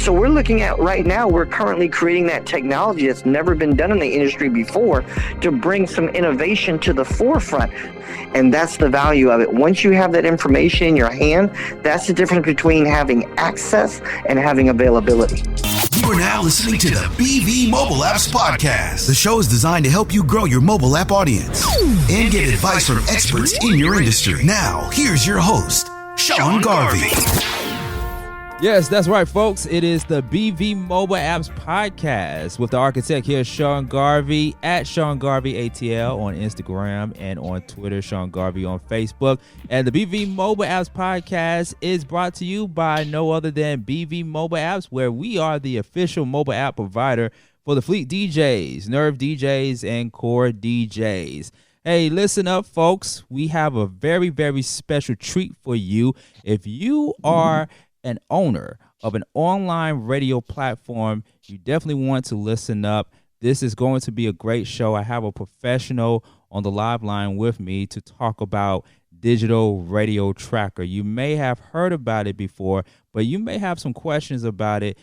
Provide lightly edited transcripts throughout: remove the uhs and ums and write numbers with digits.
So we're looking at right now, we're currently creating that technology that's never been done in the industry before to bring some innovation to the forefront. And that's the value of it. Once you have that information in your hand, that's the difference between having access and having availability. You are now listening to the BV Mobile Apps Podcast. The show is designed to help you grow your mobile app audience and get advice from experts in your industry. Now, here's your host, Sean Garvey. Yes, that's right, folks. It is the BV Mobile Apps Podcast with the architect here, Sean Garvey, at Sean Garvey ATL on Instagram and on Twitter, Sean Garvey on Facebook. And the BV Mobile Apps Podcast is brought to you by no other than BV Mobile Apps, where we are the official mobile app provider for the Fleet DJs, Nerve DJs, and Core DJs. Hey, listen up, folks. We have a very, very special treat for you. If you are an owner of an online radio platform, you definitely want to listen up. This is going to be a great show. I have a professional on the live line with me to talk about Digital Radio Tracker. You may have heard about it before, but you may have some questions about it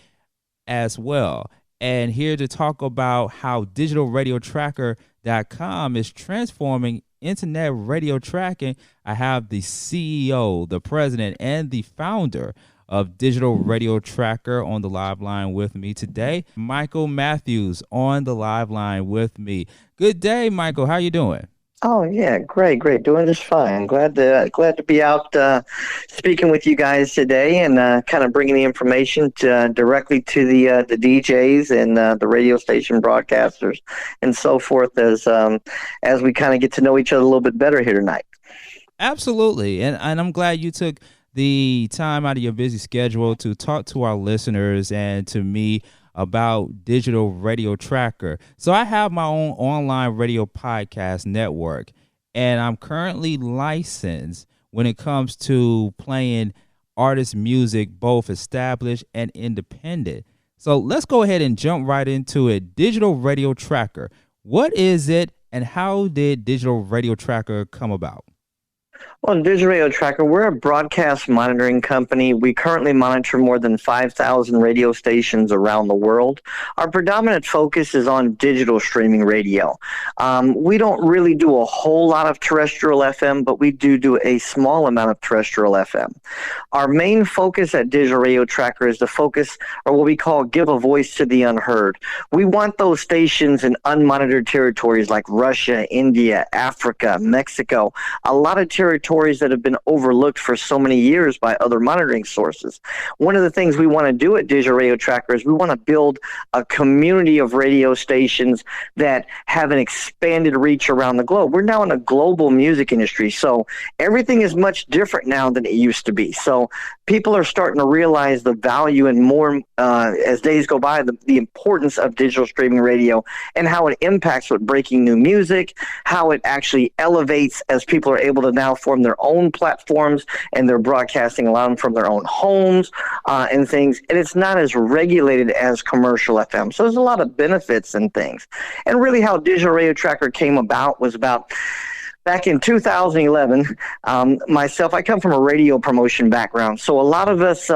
as well. And here to talk about how DigitalRadioTracker.com is transforming internet radio tracking, I have the CEO, the president, and the founder of Digital Radio Tracker on the live line with me today. Michael Matthews on the live line with me. Good day, Michael. How you doing? Oh yeah, great. Doing just fine. Glad to be out speaking with you guys today and kind of bringing the information directly to the DJs and the radio station broadcasters and so forth as we kind of get to know each other a little bit better here tonight. Absolutely, and I'm glad you took the time out of your busy schedule to talk to our listeners and to me about Digital Radio Tracker. So I have my own online radio podcast network, and I'm currently licensed when it comes to playing artist music, both established and independent. So let's go ahead and jump right into it. Digital Radio Tracker. What is it, and how did Digital Radio Tracker come about? Well, Digital Radio Tracker, we're a broadcast monitoring company. We currently monitor more than 5,000 radio stations around the world. Our predominant focus is on digital streaming radio. We don't really do a whole lot of terrestrial FM, but we do a small amount of terrestrial FM. Our main focus at Digital Radio Tracker is to focus, or what we call give a voice to the unheard. We want those stations in unmonitored territories like Russia, India, Africa, Mexico, a lot of territories that have been overlooked for so many years by other monitoring sources. One of the things we want to do at Digital Radio Tracker is we want to build a community of radio stations that have an expanded reach around the globe. We're now in a global music industry, so everything is much different now than it used to be. So people are starting to realize the value and more as days go by, the importance of digital streaming radio and how it impacts with breaking new music, how it actually elevates as people are able to now form their own platforms and they're broadcasting a lot of them from their own homes and things. And it's not as regulated as commercial FM. So there's a lot of benefits and things. And really how Digital Radio Tracker came about was about back in 2011, myself, I come from a radio promotion background. So a lot of us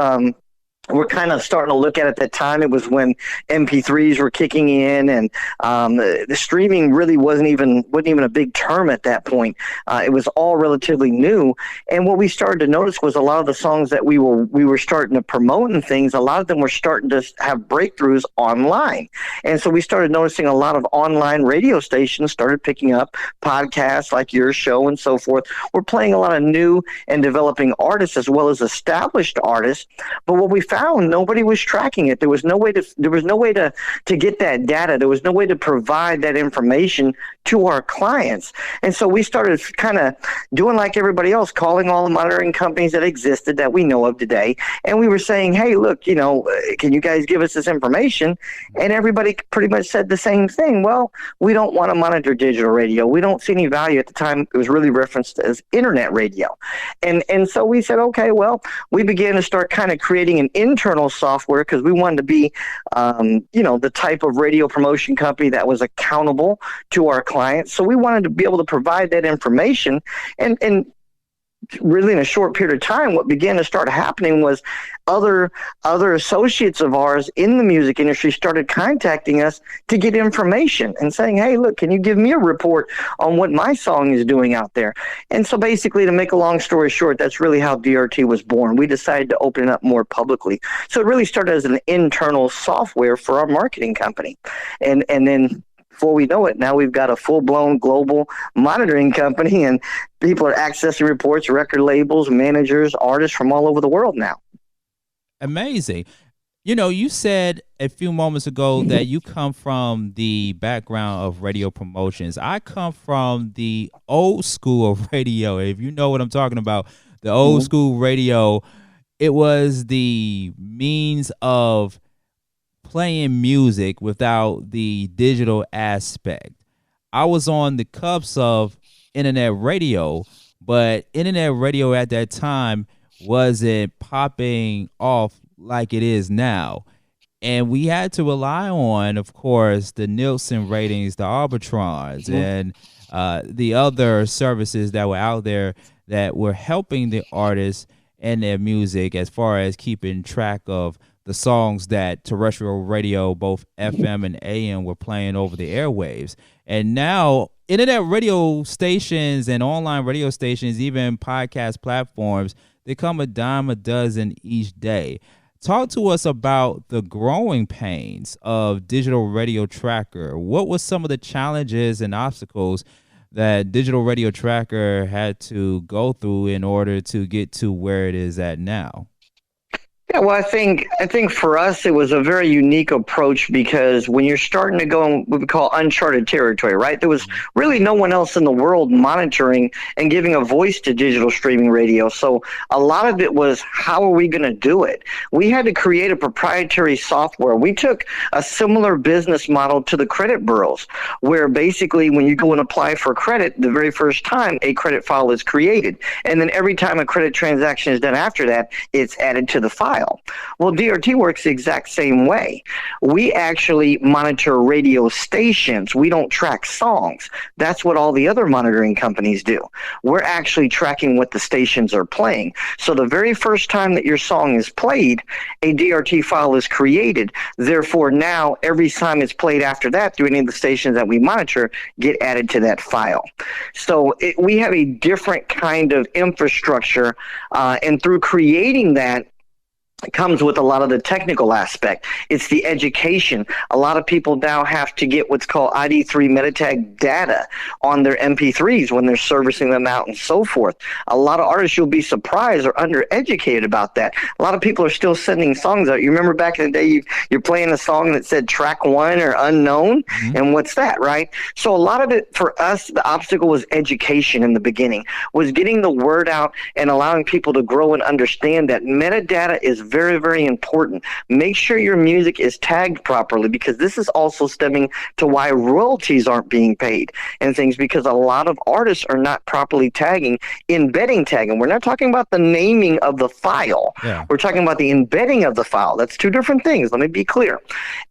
we're kind of starting to look at that time. It was when MP3s were kicking in, and the streaming really wasn't even a big term at that point. It was all relatively new. And what we started to notice was a lot of the songs that we were starting to promote and things, a lot of them were starting to have breakthroughs online. And so we started noticing a lot of online radio stations started picking up podcasts like your show and so forth. We're playing a lot of new and developing artists as well as established artists. But what we found, nobody was tracking it. There was no way to get that data. There was no way to provide that information to our clients. And so we started kind of doing like everybody else, calling all the monitoring companies that existed that we know of today. And we were saying, hey, look, can you guys give us this information? And everybody pretty much said the same thing. Well, we don't want to monitor digital radio. We don't see any value. At the time, it was really referenced as internet radio. And so we said, okay, well, we began to start kind of creating an internal software because we wanted to be, the type of radio promotion company that was accountable to our clients. So we wanted to be able to provide that information and really in a short period of time, what began to start happening was other associates of ours in the music industry started contacting us to get information and saying, hey, look, can you give me a report on what my song is doing out there? And so basically, to make a long story short, that's really how DRT was born. We decided to open it up more publicly. So it really started as an internal software for our marketing company. And then before we know it, now we've got a full-blown global monitoring company, and people are accessing reports, record labels, managers, artists from all over the world now. Amazing. You know, you said a few moments ago that you come from the background of radio promotions. I come from the old school of radio. If you know what I'm talking about, the old school radio, it was the means of playing music without the digital aspect. I was on the cusp of internet radio, but internet radio at that time wasn't popping off like it is now. And we had to rely on, of course, the Nielsen ratings, the Arbitrons, and the other services that were out there that were helping the artists and their music as far as keeping track of the songs that terrestrial radio, both FM and AM, were playing over the airwaves. And now internet radio stations and online radio stations, even podcast platforms, they come a dime a dozen each day. Talk to us about the growing pains of Digital Radio Tracker. What were some of the challenges and obstacles that Digital Radio Tracker had to go through in order to get to where it is at now? Yeah, well, I think for us it was a very unique approach, because when you're starting to go in what we call uncharted territory, right? There was really no one else in the world monitoring and giving a voice to digital streaming radio. So a lot of it was, how are we going to do it? We had to create a proprietary software. We took a similar business model to the credit bureaus, where basically when you go and apply for credit, the very first time a credit file is created, and then every time a credit transaction is done after that, it's added to the file. Well, DRT works the exact same way. We actually monitor radio stations. We don't track songs. That's what all the other monitoring companies do. We're actually tracking what the stations are playing. So the very first time that your song is played, a DRT file is created. Therefore, now every time it's played after that through any of the stations that we monitor get added to that file. So we have a different kind of infrastructure, and through creating that, it comes with a lot of the technical aspect. It's the education. A lot of people now have to get what's called ID3 metatag data on their MP3s when they're servicing them out and so forth. A lot of artists, you'll be surprised, are undereducated about that. A lot of people are still sending songs out. You remember back in the day, you're playing a song that said track 1 or unknown, and what's that, right? So a lot of it for us, the obstacle was education in the beginning, was getting the word out and allowing people to grow and understand that metadata is very, very important. Make sure your music is tagged properly, because this is also stemming to why royalties aren't being paid and things, because a lot of artists are not properly tagging, embedding tagging. We're not talking about the naming of the file. Yeah. We're talking about the embedding of the file. That's two different things. Let me be clear.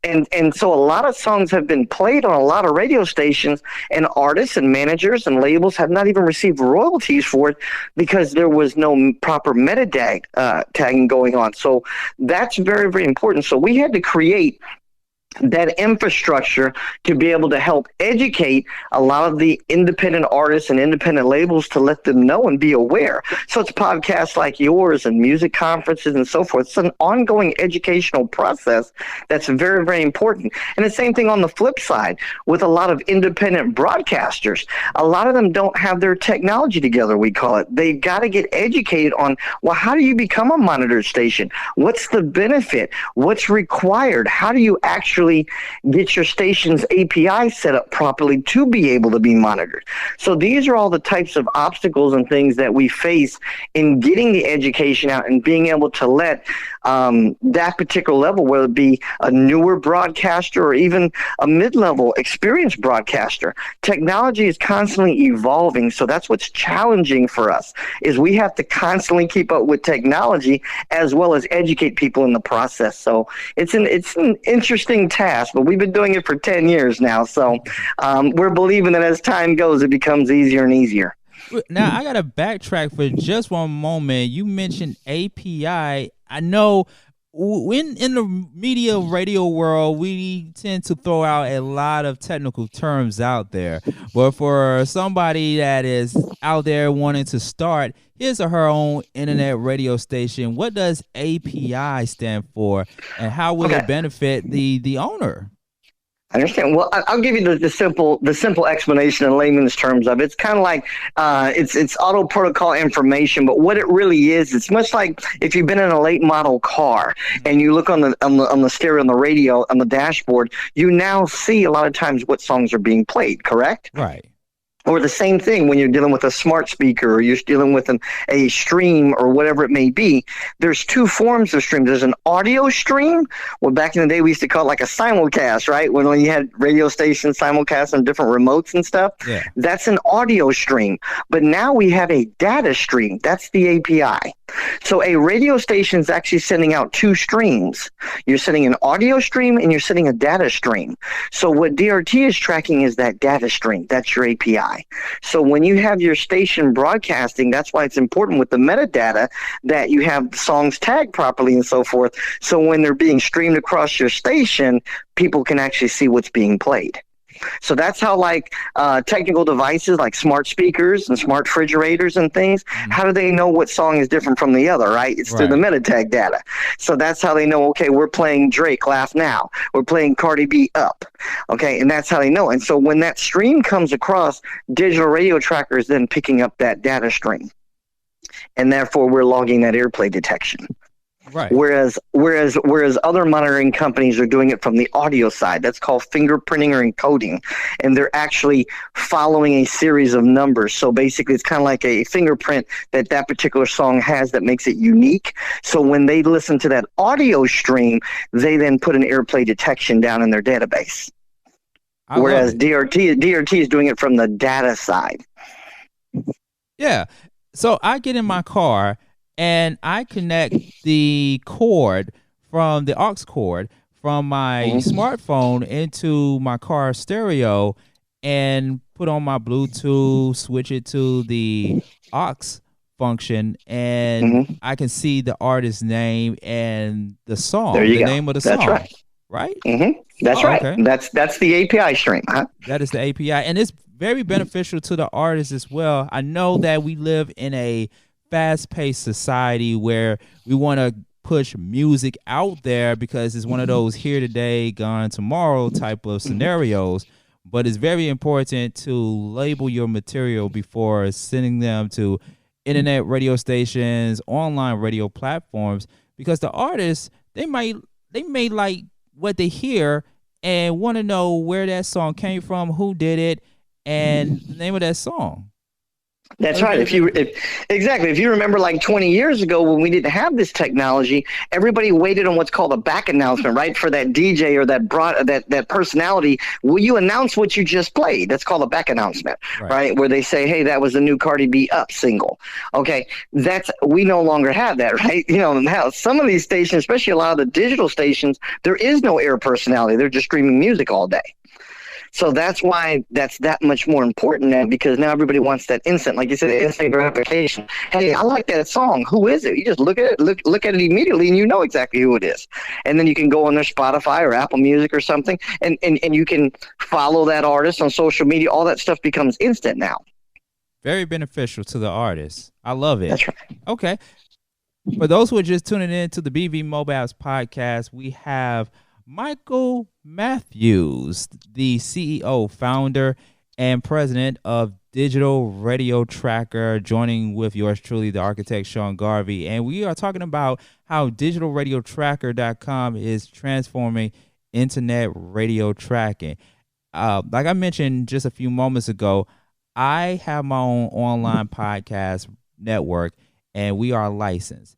And so a lot of songs have been played on a lot of radio stations, and artists and managers and labels have not even received royalties for it because there was no proper metadata tagging going on. So that's very, very important. So we had to create that infrastructure to be able to help educate a lot of the independent artists and independent labels, to let them know and be aware. So it's podcasts like yours and music conferences and so forth. It's an ongoing educational process that's very, very important. And the same thing on the flip side with a lot of independent broadcasters. A lot of them don't have their technology together, we call it. They've got to get educated on, well, how do you become a monitored station? What's the benefit? What's required? How do you actually get your station's API set up properly to be able to be monitored? So these are all the types of obstacles and things that we face in getting the education out and being able to let that particular level, whether it be a newer broadcaster or even a mid-level experienced broadcaster. Technology is constantly evolving, so that's what's challenging for us, is we have to constantly keep up with technology as well as educate people in the process. So it's an interesting task, but we've been doing it for 10 years now, so we're believing that as time goes, it becomes easier and easier. Now, I got to backtrack for just one moment. You mentioned API. I know when in the media radio world, we tend to throw out a lot of technical terms out there. But for somebody that is out there wanting to start his or her own internet radio station, what does API stand for, and how will it benefit the owner? I understand. Well, I'll give you the simple explanation in layman's terms of it. It's kind of like it's auto protocol information, but what it really is, it's much like if you've been in a late model car and you look on the stereo, on the radio, on the dashboard, you now see a lot of times what songs are being played. Correct? Right. Or the same thing when you're dealing with a smart speaker, or you're dealing with a stream, or whatever it may be. There's two forms of stream. There's an audio stream. Well, back in the day, we used to call it like a simulcast, right? When you had radio stations simulcast on different remotes and stuff. Yeah. That's an audio stream. But now we have a data stream. That's the API. So a radio station is actually sending out two streams. You're sending an audio stream and you're sending a data stream. So what DRT is tracking is that data stream. That's your API. So when you have your station broadcasting, that's why it's important with the metadata that you have songs tagged properly and so forth. So when they're being streamed across your station, people can actually see what's being played. So that's how, like, technical devices like smart speakers and smart refrigerators and things, how do they know what song is different from the other, right? It's through the metatag data. So that's how they know, okay, we're playing Drake, Laugh Now. We're playing Cardi B, Up. Okay, and that's how they know. And so when that stream comes across, Digital Radio Tracker is then picking up that data stream. And therefore, we're logging that airplay detection. Right. Whereas other monitoring companies are doing it from the audio side. That's called fingerprinting or encoding, and they're actually following a series of numbers. So basically, it's kind of like a fingerprint that particular song has that makes it unique. So when they listen to that audio stream, they then put an airplay detection down in their database. Whereas DRT is doing it from the data side. Yeah. So I get in my car and I connect the cord from the aux cord from my smartphone into my car stereo and put on my Bluetooth, switch it to the aux function, and I can see the artist's name and the song, the name of the song. That's right. Right? That's right. Okay. That's the API stream. Huh? That is the API. And it's very beneficial to the artist as well. I know that we live in a fast-paced society where we want to push music out there because it's one of those here today, gone tomorrow type of scenarios. But it's very important to label your material before sending them to internet radio stations, online radio platforms, because the artists, they may like what they hear and want to know where that song came from, who did it, and the name of that song. That's right. If you remember, like 20 years ago when we didn't have this technology, everybody waited on what's called a back announcement, right? For that DJ or that personality, will you announce what you just played? That's called a back announcement, right? Where they say, hey, that was the new Cardi B Up single. Okay, we no longer have that, right? You know, now some of these stations, especially a lot of the digital stations, there is no air personality. They're just streaming music all day. So that's why that's that much more important now, because now everybody wants that instant, like you said, instant gratification. Hey, I like that song. Who is it? You just look at it, look at it immediately, and you know exactly who it is. And then you can go on their Spotify or Apple Music or something, and you can follow that artist on social media. All that stuff becomes instant now. Very beneficial to the artist. I love it. That's right. Okay. For those who are just tuning in to the BV Mobile Apps podcast, we have Michael Matthews, the CEO, founder, and president of Digital Radio Tracker, joining with yours truly, the architect, Sean Garvey. And we are talking about how DigitalRadioTracker.com is transforming internet radio tracking. Like I mentioned just a few moments ago, I have my own online podcast network, and we are licensed.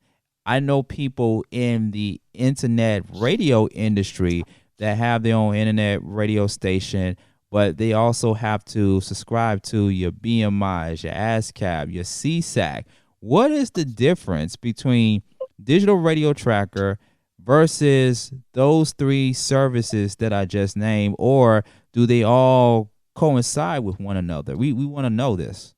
I know people in the internet radio industry that have their own internet radio station, but they also have to subscribe to your BMIs, your ASCAP, your CSAC. What is the difference between Digital Radio Tracker versus those three services that I just named, or do they all coincide with one another? We want to know this.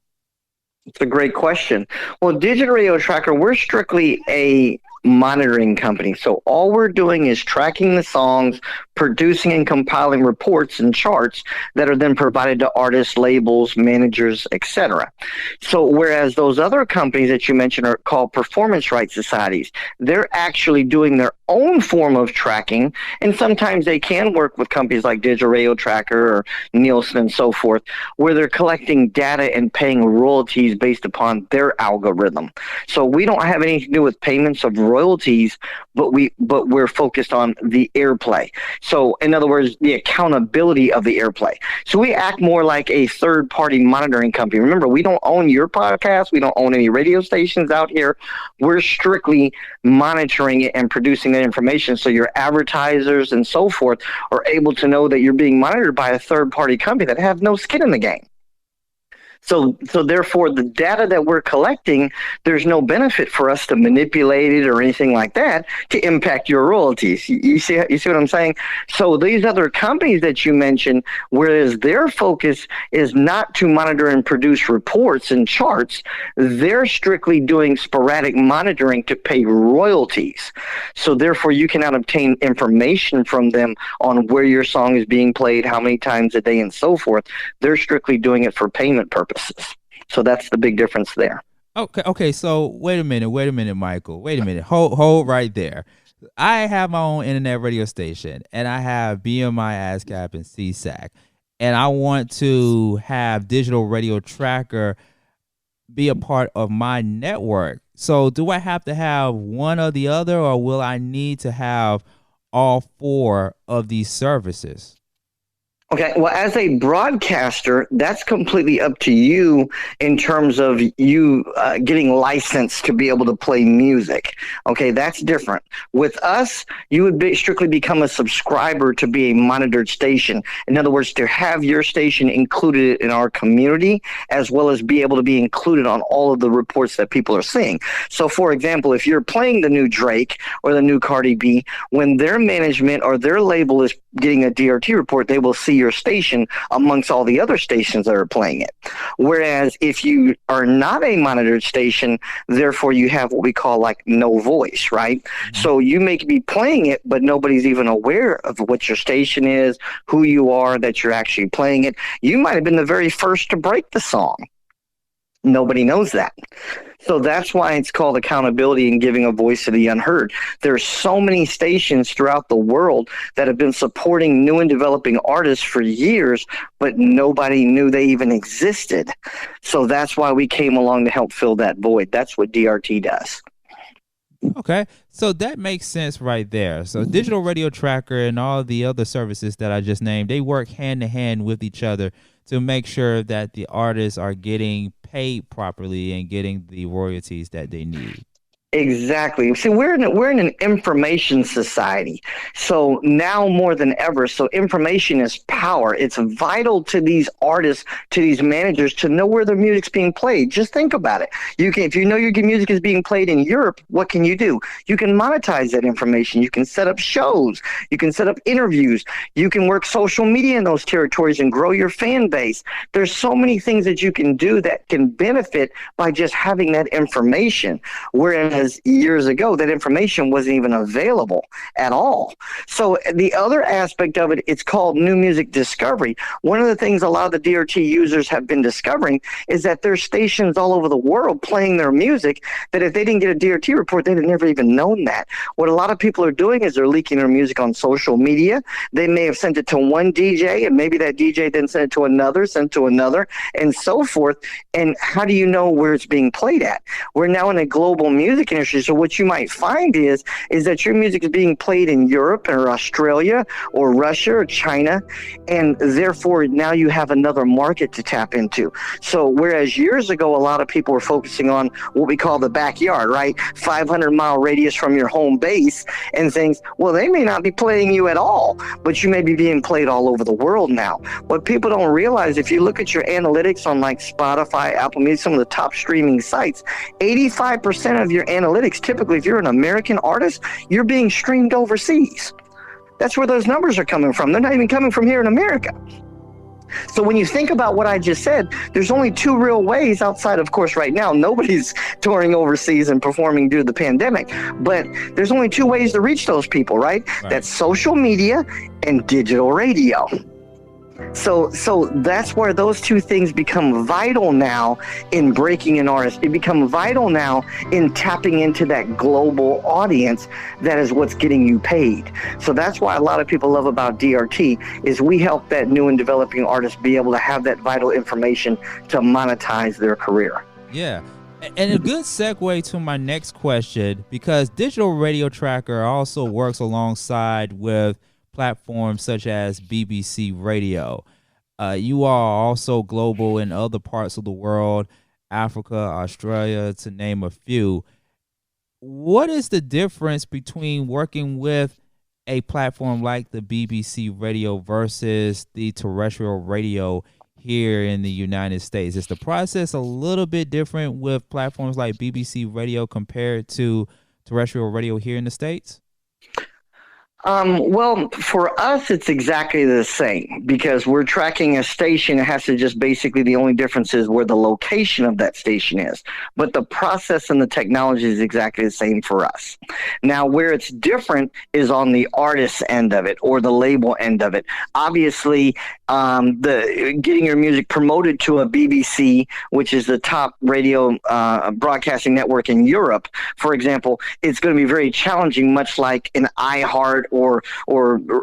It's a great question. Well, Digital Radio Tracker, we're strictly a monitoring company. So all we're doing is tracking the songs, producing and compiling reports and charts that are then provided to artists, labels, managers, etc. So whereas those other companies that you mentioned are called performance rights societies, they're actually doing their own form of tracking, and sometimes they can work with companies like Digital Radio Tracker or Nielsen and so forth, where they're collecting data and paying royalties based upon their algorithm. So we don't have anything to do with payments of royalties, but we're focused on the airplay. So in other words, the accountability of the airplay. So we act more like a third-party monitoring company. Remember, we don't own your podcast. We don't own any radio stations out here. We're strictly monitoring it and producing that information so your advertisers and so forth are able to know that you're being monitored by a third-party company that have no skin in the game. So therefore, the data that we're collecting, there's no benefit for us to manipulate it or anything like that to impact your royalties. You see what I'm saying? So these other companies that you mentioned, whereas their focus is not to monitor and produce reports and charts, they're strictly doing sporadic monitoring to pay royalties. So therefore, you cannot obtain information from them on where your song is being played, how many times a day, and so forth. They're strictly doing it for payment purposes. So that's the big difference there. Okay. So wait a minute, Michael. Wait a minute. Hold right there. I have my own internet radio station, and I have BMI, ASCAP, and CSAC, and I want to have Digital Radio Tracker be a part of my network. So do I have to have one or the other, or will I need to have all four of these services? Okay, well, as a broadcaster, that's completely up to you in terms of you getting licensed to be able to play music. Okay, that's different. With us, you would strictly become a subscriber to be a monitored station. In other words, to have your station included in our community, as well as be able to be included on all of the reports that people are seeing. So, for example, if you're playing the new Drake or the new Cardi B, when their management or their label is getting a DRT report, they will see your station amongst all the other stations that are playing it. Whereas if you are not a monitored station, therefore you have what we call like no voice, right? Mm-hmm. So you may be playing it, but nobody's even aware of what your station is, who you are, that you're actually playing it. You might have been the very first to break the song. Nobody knows that. So that's why it's called accountability and giving a voice to the unheard. There's so many stations throughout the world that have been supporting new and developing artists for years, but nobody knew they even existed. So that's why we came along to help fill that void. That's what DRT does. Okay, so that makes sense right there. So Digital Radio Tracker and all the other services that I just named, they work hand in hand with each other to make sure that the artists are getting paid properly and getting the royalties that they need. Exactly. See, we're in an information society. So now more than ever, so information is power. It's vital to these artists, to these managers, to know where their music's being played. Just think about it. If you know your music is being played in Europe, what can you do? You can monetize that information. You can set up shows. You can set up interviews. You can work social media in those territories and grow your fan base. There's so many things that you can do that can benefit by just having that information. Whereas years ago, that information wasn't even available at all. So the other aspect of it, it's called new music discovery. One of the things a lot of the DRT users have been discovering is that there's stations all over the world playing their music that if they didn't get a DRT report, they'd have never even known that. What a lot of people are doing is they're leaking their music on social media. They may have sent it to one DJ, and maybe that DJ then sent it to another, and so forth. And how do you know where it's being played at? We're now in a global music industry, so what you might find is that your music is being played in Europe or Australia or Russia or China, and therefore now you have another market to tap into. So whereas years ago a lot of people were focusing on what we call the backyard, right? 500-mile radius from your home base and things, well, they may not be playing you at all, but you may be being played all over the world now. What people don't realize, if you look at your analytics on like Spotify, Apple Music, some of the top streaming sites, 85% of your analytics, typically if you're an American artist, you're being streamed overseas. That's where those numbers are coming from. They're not even coming from here in America. So when you think about what I just said, there's only two real ways outside, of course, right now, nobody's touring overseas and performing due to the pandemic, but there's only two ways to reach those people, right? That's social media and digital radio. So that's where those two things become vital now in breaking an artist. It become vital now in tapping into that global audience. That is what's getting you paid. So that's why a lot of people love about DRT is we help that new and developing artist be able to have that vital information to monetize their career. Yeah. And a good segue to my next question, because Digital Radio Tracker also works alongside with platforms such as BBC Radio. You are also global in other parts of the world, Africa, Australia, to name a few. What is the difference between working with a platform like the BBC Radio versus the terrestrial radio here in the United States? Is the process a little bit different with platforms like BBC Radio compared to terrestrial radio here in the States? Well, for us, it's exactly the same because we're tracking a station. It has to just basically, the only difference is where the location of that station is. But the process and the technology is exactly the same for us. Now, where it's different is on the artist end of it or the label end of it. Obviously, the getting your music promoted to a BBC, which is the top radio broadcasting network in Europe, for example, it's going to be very challenging, much like an iHeart or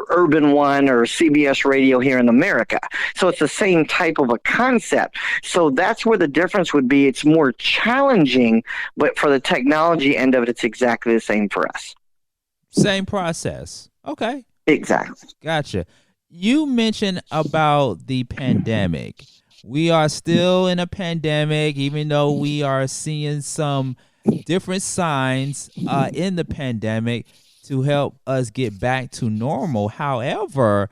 Urban One or CBS Radio here in America. So it's the same type of a concept. So that's where the difference would be. It's more challenging, but for the technology end of it, it's exactly the same for us. Same process. Okay. Exactly. Gotcha. You mentioned about the pandemic. We are still in a pandemic, even though we are seeing some different signs in the pandemic to help us get back to normal. However,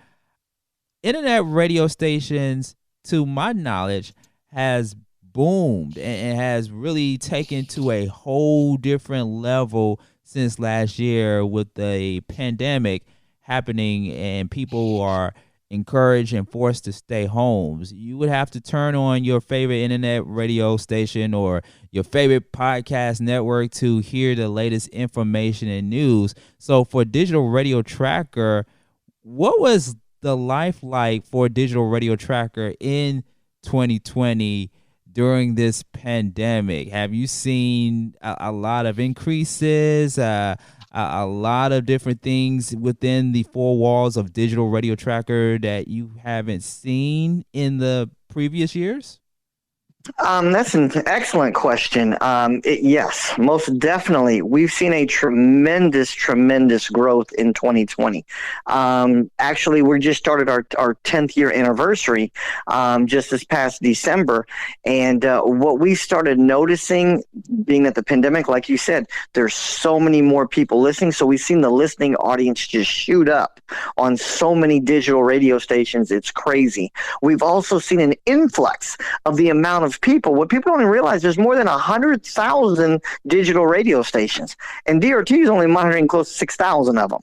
internet radio stations, to my knowledge, has boomed and has really taken to a whole different level since last year with the pandemic happening and people are encouraged and forced to stay homes. You would have to turn on your favorite internet radio station or your favorite podcast network to hear the latest information and news. So for Digital Radio Tracker, what was the life like for Digital Radio Tracker in 2020 during this pandemic? Have you seen a lot of increases, a lot of different things within the four walls of Digital Radio Tracker that you haven't seen in the previous years? That's an excellent question. Yes, most definitely. We've seen a tremendous growth in 2020. Actually, we just started our 10th year anniversary just this past December. And what we started noticing, being that the pandemic, like you said, there's so many more people listening. So we've seen the listening audience just shoot up on so many digital radio stations. It's crazy. We've also seen an influx of the amount of people. What people don't even realize, there's more than 100,000 digital radio stations, and DRT is only monitoring close to 6,000 of them.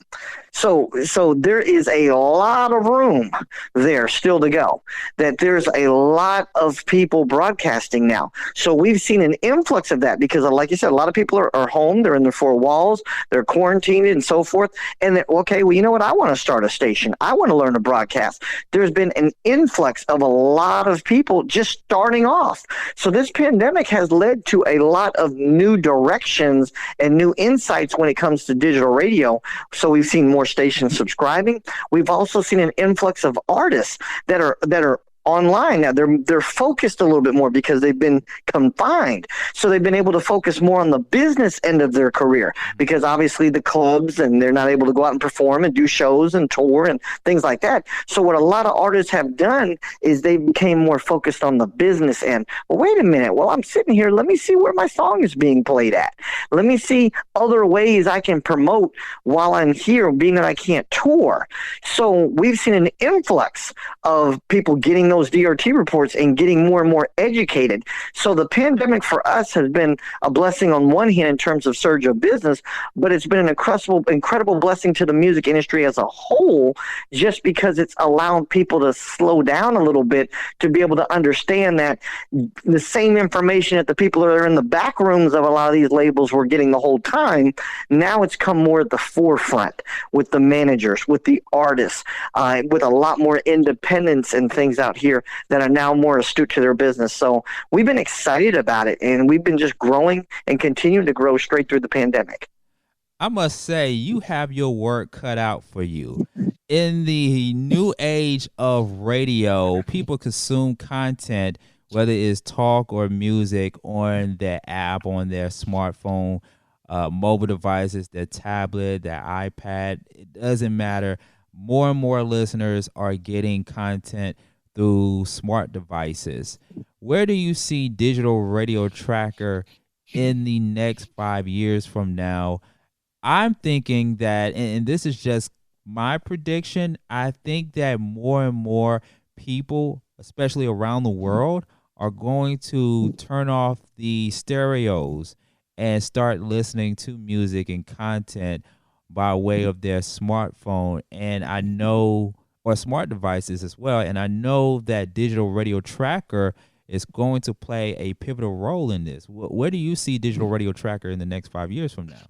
So there is a lot of room there still to go, that there's a lot of people broadcasting now. So we've seen an influx of that because, like you said, a lot of people are home. They're in their four walls. They're quarantined and so forth. And okay, well, you know what? I want to start a station. I want to learn to broadcast. There's been an influx of a lot of people just starting off. So this pandemic has led to a lot of new directions and new insights when it comes to digital radio. So we've seen more stations subscribing. We've also seen an influx of artists that are online now. They're focused a little bit more because they've been confined, so they've been able to focus more on the business end of their career, because obviously the clubs, and they're not able to go out and perform and do shows and tour and things like that. So what a lot of artists have done is they became more focused on the business end. Well, wait a minute, well, I'm sitting here, let me see where my song is being played at. Let me see other ways I can promote while I'm here, being that I can't tour. So we've seen an influx of people getting those DRT reports and getting more and more educated. So the pandemic for us has been a blessing on one hand in terms of surge of business, but it's been an incredible blessing to the music industry as a whole, just because it's allowed people to slow down a little bit to be able to understand that the same information that the people that are in the back rooms of a lot of these labels were getting the whole time, now it's come more at the forefront with the managers, with the artists, with a lot more independence and things out here that are now more astute to their business. So we've been excited about it, and we've been just growing and continuing to grow straight through the pandemic. I must say, you have your work cut out for you. In the new age of radio, people consume content, whether it's talk or music, on their app, on their smartphone, mobile devices, their tablet, their iPad. It doesn't matter. More and more listeners are getting content through smart devices. Where do you see Digital Radio Tracker in the next 5 years from now? I'm thinking that, and this is just my prediction, I think that more and more people, especially around the world, are going to turn off the stereos and start listening to music and content by way of their smartphone. And I know, or smart devices as well. And I know that Digital Radio Tracker is going to play a pivotal role in this. Where do you see Digital Radio Tracker in the next 5 years from now?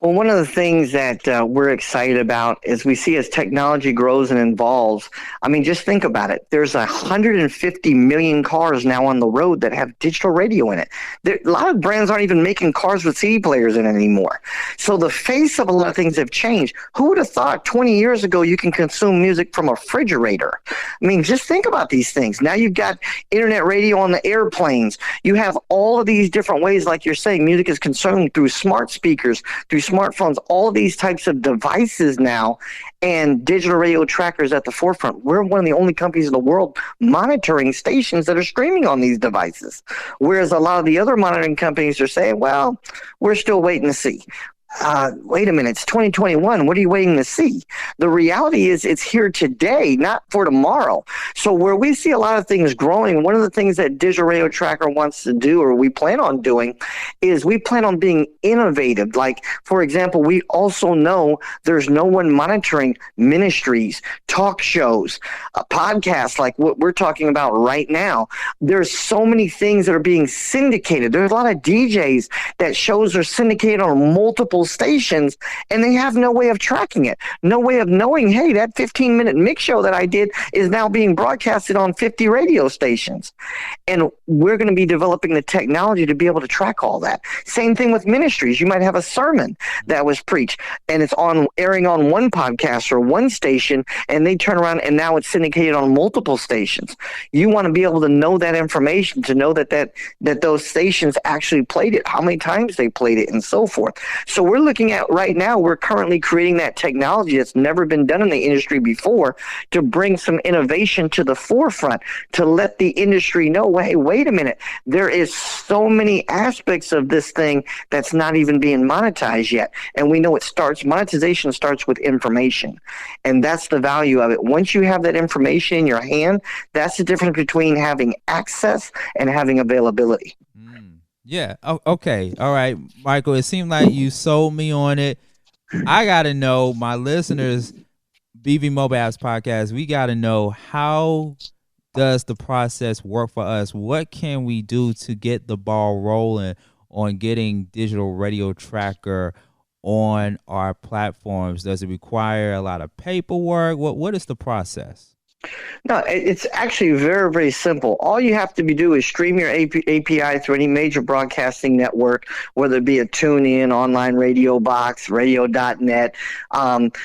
Well, one of the things that we're excited about is we see as technology grows and evolves. I mean, just think about it. There's 150 million cars now on the road that have digital radio in it. A lot of brands aren't even making cars with CD players in it anymore. So the face of a lot of things have changed. Who would have thought 20 years ago you can consume music from a refrigerator? I mean, just think about these things. Now you've got internet radio on the airplanes. You have all of these different ways, like you're saying, music is consumed through smart speakers, through smartphones, all of these types of devices now, and Digital Radio Trackers at the forefront. We're one of the only companies in the world monitoring stations that are streaming on these devices, whereas a lot of the other monitoring companies are saying, well, we're still waiting to see. Wait a minute, it's 2021. What are you waiting to see? The reality is it's here today, not for tomorrow. So where we see a lot of things growing, one of the things that Digital Radio Tracker wants to do, or we plan on doing, is we plan on being innovative. Like, for example, we also know there's no one monitoring ministries, talk shows, podcasts like what we're talking about right now. There's so many things that are being syndicated. There's a lot of DJs that shows are syndicated on multiple stations, and they have no way of tracking it, no way of knowing, hey, that 15-minute mix show that I did is now being broadcasted on 50 radio stations. And we're going to be developing the technology to be able to track all that. Same thing with ministries. You might have a sermon that was preached, and it's airing on one podcast or one station, and they turn around and now it's syndicated on multiple stations. You want to be able to know that information, to know that those stations actually played it, how many times they played it, and so forth. So we're looking at right now, we're currently creating that technology that's never been done in the industry before to bring some innovation to the forefront, to let the industry know, hey, wait a minute, there is so many aspects of this thing that's not even being monetized yet. And we know monetization starts with information. And that's the value of it. Once you have that information in your hand, that's the difference between having access and having availability. Yeah. Oh, okay. All right, Michael, it seemed like you sold me on it. I got to know, my listeners, BV Mobile Apps Podcast, we got to know, how does the process work for us? What can we do to get the ball rolling on getting Digital Radio Tracker on our platforms? Does it require a lot of paperwork? What is the process? No, it's actually very, very simple. All you have to do is stream your API through any major broadcasting network, whether it be a TuneIn, online radio box, radio.net,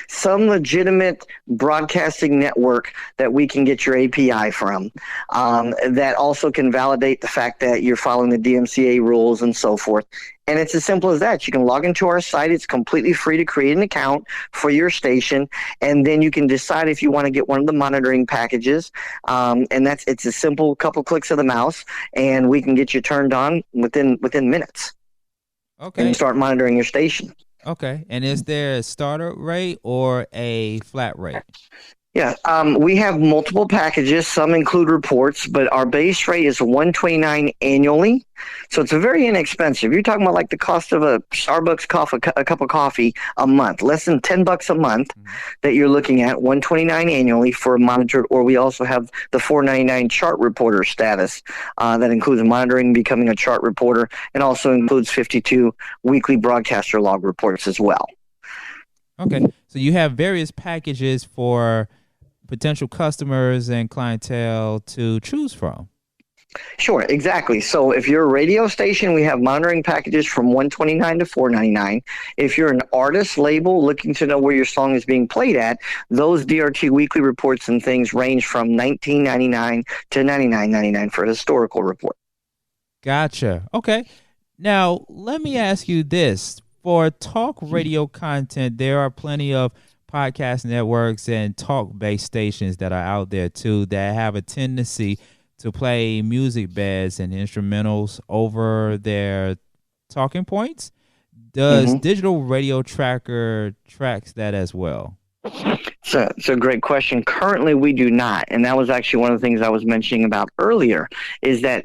some legitimate broadcasting network that we can get your API from, that also can validate the fact that you're following the DMCA rules and so forth. And it's as simple as that. You can log into our site. It's completely free to create an account for your station. And then you can decide if you want to get one of the monitoring packages. And it's a simple couple clicks of the mouse, and we can get you turned on within minutes. Okay. And start monitoring your station. Okay. And is there a starter rate or a flat rate? Yeah, we have multiple packages. Some include reports, but our base rate is $129 annually. So it's very inexpensive. You're talking about like the cost of a Starbucks a cup of coffee a month, less than $10 a month that you're looking at, $129 annually for a monitored, or we also have the $4.99 chart reporter status that includes monitoring, becoming a chart reporter, and also includes 52 weekly broadcaster log reports as well. Okay, so you have various packages for potential customers and clientele to choose from. Sure, exactly. So if you're a radio station, we have monitoring packages from $129 to $4.99. If you're an artist label looking to know where your song is being played at, those DRT weekly reports and things range from $19.99 to $99.99 for a historical report. Gotcha. Okay. Now, let me ask you this. For talk radio content, there are plenty of podcast networks and talk-based stations that are out there too that have a tendency to play music beds and instrumentals over their talking points. Does Digital Radio Tracker tracks that as well? It's a great question. Currently, we do not, and that was actually one of the things I was mentioning about earlier, is that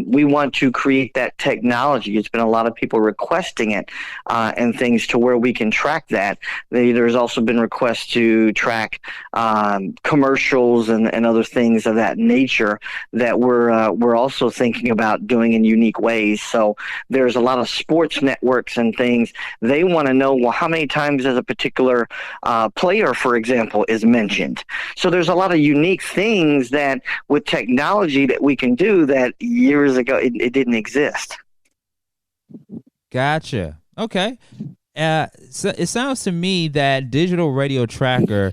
we want to create that technology. It's been a lot of people requesting it and things to where we can track that. There's also been requests to track commercials and other things of that nature that we're also thinking about doing in unique ways. So there's a lot of sports networks and things. They want to know, well, how many times as a particular player, for example, is mentioned. So there's a lot of unique things that with technology that we can do that years ago it didn't exist. Gotcha. Okay. So it sounds to me that Digital Radio Tracker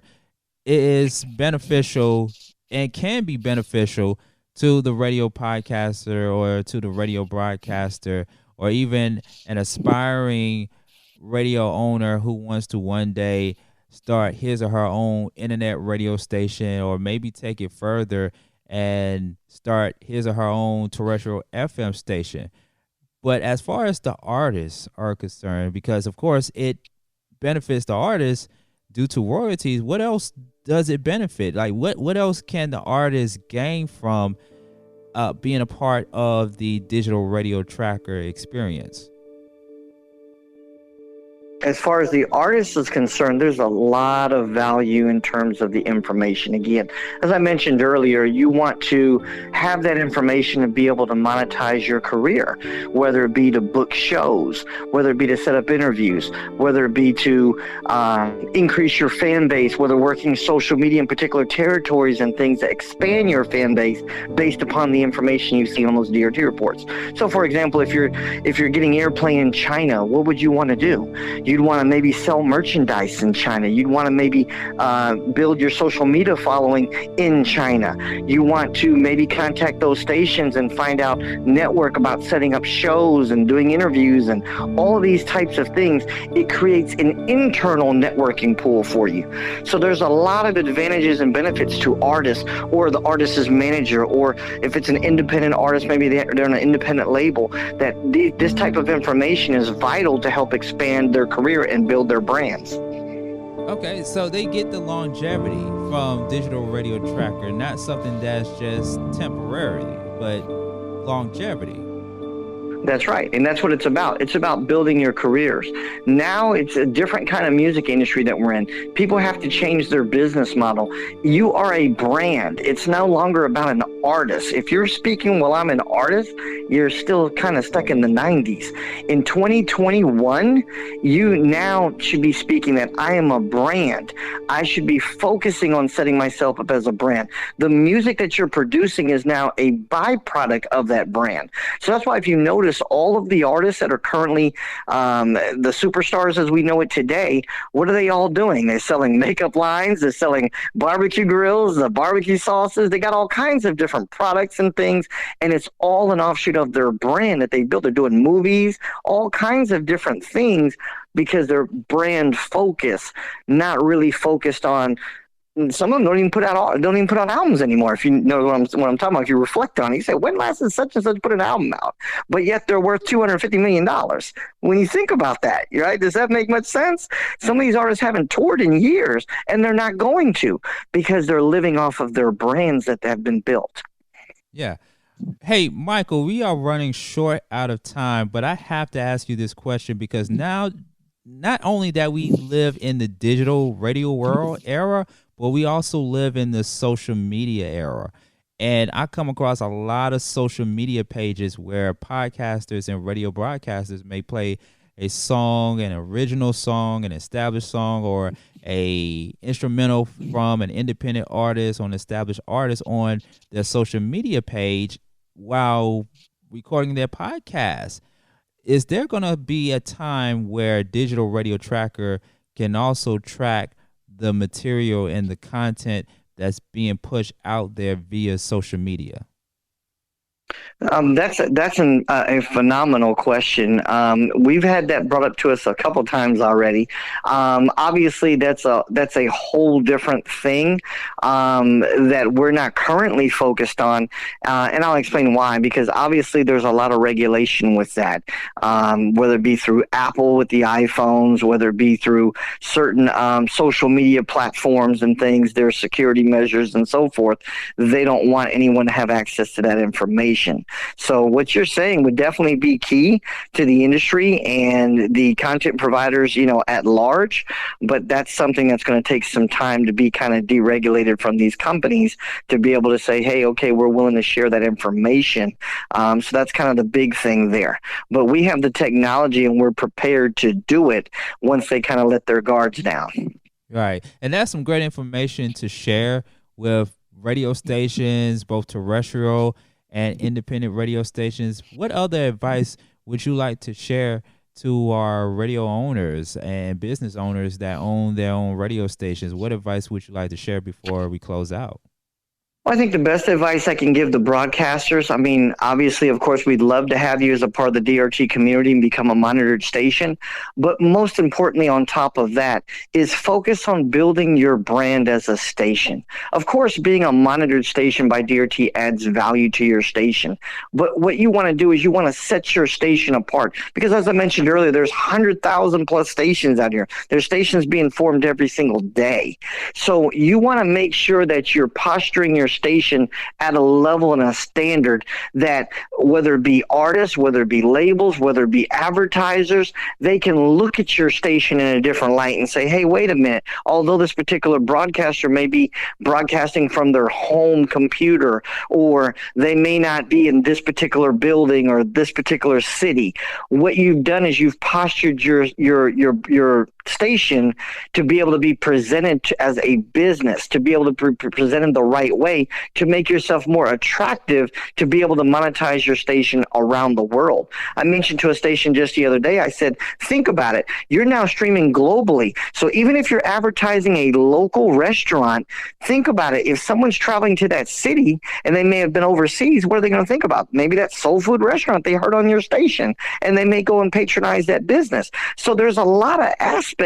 is beneficial and can be beneficial to the radio podcaster or to the radio broadcaster or even an aspiring radio owner who wants to one day start his or her own internet radio station, or maybe take it further and start his or her own terrestrial FM station. But as far as the artists are concerned, because of course it benefits the artists due to royalties, what else does it benefit? Like what else can the artist gain from being a part of the Digital Radio Tracker experience? As far as the artist is concerned, there's a lot of value in terms of the information. Again, as I mentioned earlier, you want to have that information and be able to monetize your career, whether it be to book shows, whether it be to set up interviews, whether it be to increase your fan base, whether working social media in particular territories and things that expand your fan base based upon the information you see on those DRT reports. So, for example, if you're getting airplay in China, what would you want to do? You'd want to maybe sell merchandise in China. You'd want to maybe build your social media following in China. You want to maybe contact those stations and find out network about setting up shows and doing interviews and all of these types of things. It creates an internal networking pool for you. So there's a lot of advantages and benefits to artists or the artist's manager, or if it's an independent artist, maybe they're on an independent label, that this type of information is vital to help expand their career and build their brands. Okay, so they get the longevity from Digital Radio Tracker, not something that's just temporarily, but longevity. That's right, and that's what it's about. It's about building your careers. Now it's a different kind of music industry that we're in. People have to change their business model. You are a brand. It's no longer about an artist. If you're speaking, well, I'm an artist, you're still kind of stuck in the 90s. In 2021, you now should be speaking that I am a brand. I should be focusing on setting myself up as a brand. The music that you're producing is now a byproduct of that brand. So that's why if you notice all of the artists that are currently the superstars as we know it today, what are they all doing? They're selling makeup lines, they're selling barbecue grills, the barbecue sauces, they got all kinds of different products and things, and it's all an offshoot of their brand that they built. They're doing movies, all kinds of different things because they're brand focused, not really focused on some of them don't even put out albums anymore. If you know what I'm talking about, if you reflect on it, you say, when last did such and such put an album out? But yet they're worth $250 million. When you think about that, right? Does that make much sense? Some of these artists haven't toured in years, and they're not going to, because they're living off of their brands that have been built. Yeah. Hey, Michael, we are running short out of time, but I have to ask you this question, because now, not only that we live in the digital radio world era, but we also live in the social media era. And I come across a lot of social media pages where podcasters and radio broadcasters may play a song, an original song, an established song, or a instrumental from an independent artist or an established artist on their social media page while recording their podcast. Is there going to be a time where Digital Radio Tracker can also track the material and the content that's being pushed out there via social media? That's a phenomenal question. We've had that brought up to us a couple times already. Obviously, that's a whole different thing that we're not currently focused on, and I'll explain why. Because obviously, there's a lot of regulation with that, whether it be through Apple with the iPhones, whether it be through certain social media platforms and things. There's security measures and so forth. They don't want anyone to have access to that information. So what you're saying would definitely be key to the industry and the content providers, at large. But that's something that's going to take some time to be kind of deregulated from these companies to be able to say, hey, okay, we're willing to share that information. So that's kind of the big thing there. But we have the technology and we're prepared to do it once they kind of let their guards down. Right. And that's some great information to share with radio stations, both terrestrial and independent radio stations. What other advice would you like to share to our radio owners and business owners that own their own radio stations? What advice would you like to share before we close out? Well, I think the best advice I can give the broadcasters, obviously, of course, we'd love to have you as a part of the DRT community and become a monitored station. But most importantly, on top of that, is focus on building your brand as a station. Of course, being a monitored station by DRT adds value to your station. But what you want to do is you want to set your station apart. Because as I mentioned earlier, there's 100,000 plus stations out here. There's stations being formed every single day. So you want to make sure that you're posturing your station at a level and a standard that whether it be artists, whether it be labels, whether it be advertisers, they can look at your station in a different light and say, hey, wait a minute, although this particular broadcaster may be broadcasting from their home computer, or they may not be in this particular building or this particular city, what you've done is you've postured your station to be able to be presented as a business, to be able to be presented the right way, to make yourself more attractive, to be able to monetize your station around the world. I mentioned to a station just the other day, I said, think about it. You're now streaming globally. So even if you're advertising a local restaurant, think about it. If someone's traveling to that city and they may have been overseas, what are they going to think about? Maybe that soul food restaurant they heard on your station, and they may go and patronize that business. So there's a lot of aspects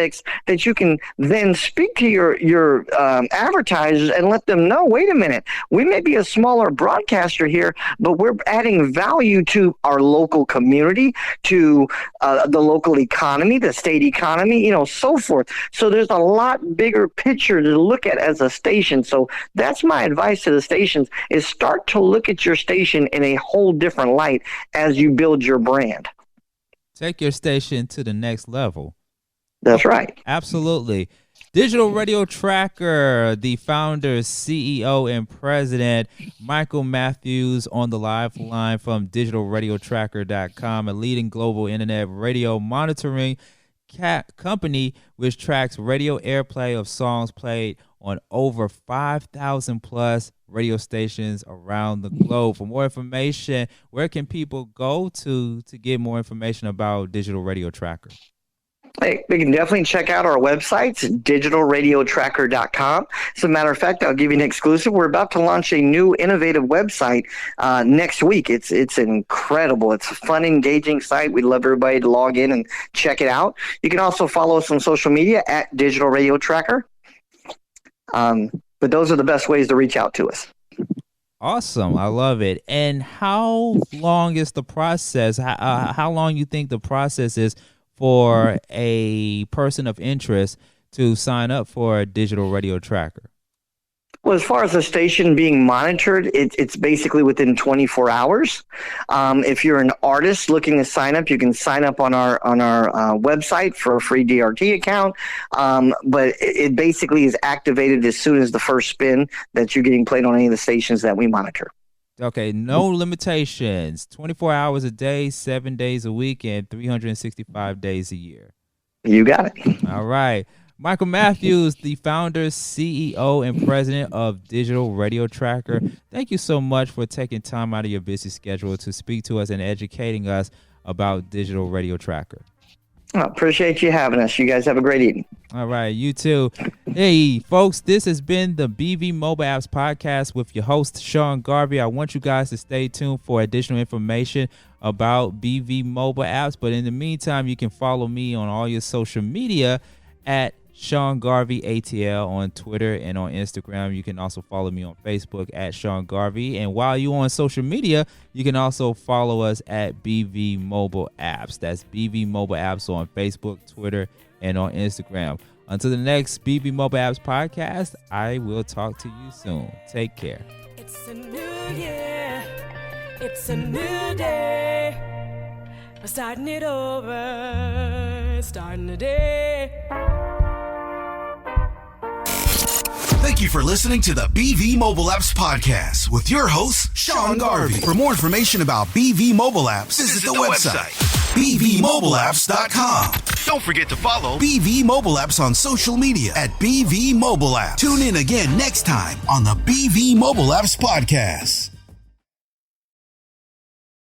that you can then speak to your advertisers and let them know, wait a minute, we may be a smaller broadcaster here, but we're adding value to our local community, to the local economy, the state economy, so forth. So there's a lot bigger picture to look at as a station. So that's my advice to the stations, is start to look at your station in a whole different light as you build your brand. Take your station to the next level. That's right. Absolutely. Digital Radio Tracker, the founder, CEO, and president, Michael Matthews, on the live line from DigitalRadioTracker.com, a leading global internet radio monitoring company which tracks radio airplay of songs played on over 5,000 plus radio stations around the globe. For more information, where can people go to get more information about Digital Radio Tracker? Hey, we can definitely check out our websites, DigitalRadioTracker.com. As a matter of fact, I'll give you an exclusive. We're about to launch a new innovative website next week. It's incredible. It's a fun, engaging site. We'd love everybody to log in and check it out. You can also follow us on social media at Digital Radio Tracker. But those are the best ways to reach out to us. Awesome. I love it. And how long is the process? How long you think the process is for a person of interest to sign up for a digital radio tracker? Well, as far as the station being monitored, it's basically within 24 hours. If you're an artist looking to sign up, you can sign up on our website for a free DRT account. But it basically is activated as soon as the first spin that you're getting played on any of the stations that we monitor. Okay, no limitations. 24 hours a day, 7 days a week, and 365 days a year. You got it. All right. Michael Matthews, the founder, CEO, and president of Digital Radio Tracker. Thank you so much for taking time out of your busy schedule to speak to us and educating us about Digital Radio Tracker. I appreciate you having us. You guys have a great evening. All right, you too. Hey, folks, this has been the BV Mobile Apps Podcast with your host, Sean Garvey. I want you guys to stay tuned for additional information about BV Mobile Apps. But in the meantime, you can follow me on all your social media at Sean Garvey ATL on Twitter and on Instagram. You can also follow me on Facebook at Sean Garvey. And while you're on social media, you can also follow us at BV Mobile Apps. That's BV Mobile Apps on Facebook, Twitter, and on Instagram. Until the next BV Mobile Apps Podcast, I will talk to you soon. Take care. It's a new year. It's a new day. We're starting it over. Starting the day. Thank you for listening to the BV Mobile Apps Podcast with your host, Sean Garvey. For more information about BV Mobile Apps, visit the website, bvmobileapps.com. Don't forget to follow BV Mobile Apps on social media at BV Mobile Apps. Tune in again next time on the BV Mobile Apps Podcast.